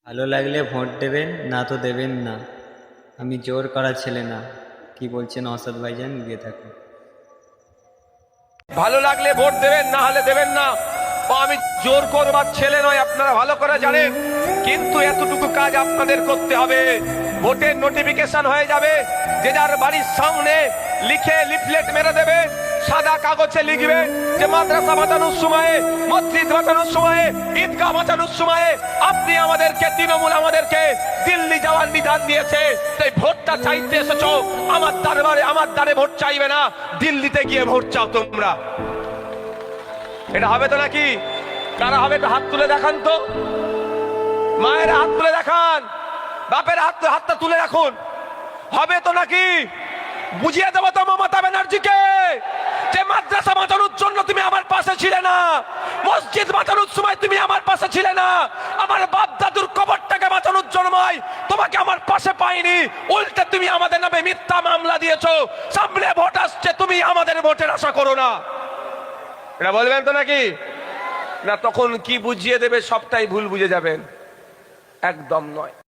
ভালো লাগলে ভোট দেবেন, না তো দেবেন না। আমি জোর করা ছেলে না। কি বলছেন অসাদ ভাইজান? দিয়ে থাকুন। ভালো লাগলে ভোট দেবেন, না হলে দেবেন না। আমি জোর করবার ছেলে নয়, আপনারা ভালো করে জানেন। কিন্তু এতটুকু কাজ আপনাদের করতে হবে। ভোটের নোটিফিকেশন হয়ে যাবে, যে যার বাড়ির সামনে লিখে লিফলেট মেরে দেবে, সাদা কাগজে লিখবে যে মাদ্রাসা বাঁচানোর সময়ে, মসজিদ বাঁচানোর সময়ে, ঈদগাহ বাঁচানোর সময়ে আপনি আমাদেরকে, তৃণমূল আমাদেরকে দিল্লি যাওয়ার নিদান দিয়েছে। তাই ভোটটা চাইতে এসেছো আমার দরবারে, আমার দ্বারে ভোট চাইবে না, দিল্লিতে গিয়ে ভোট চাও তোমরা। এটা হবে তো নাকি? কারা হবে তো হাত তুলে দেখান তো। মায়ের হাত তুলে দেখান, বাপের হাতটা তুলে রাখুন। হবে তো নাকি? বুঝিয়ে দেবো তো মমতা ব্যানার্জিকে যে মাদ্রাসা বাঁচানোর জন্য তুমি আমার পাশে ছিলে না, মসজিদ বাঁচানোর সময় তুমি আমার পাশে ছিলে না, আমার বাপ দাদুর কবরটাকে বাঁচানোর জন্য তোমাকে আমার পাশে পাইনি, উল্টে তুমি আমাদের নামে মিথ্যা মামলা দিয়েছো। সামনে ভোট আসছে, তুমি আমাদের ভোটের আশা করো না। এটা বলবেন তো নাকি? না তখন কি বুঝিয়ে দেবে সবটাই ভুল বুঝে যাবেন? একদম নয়।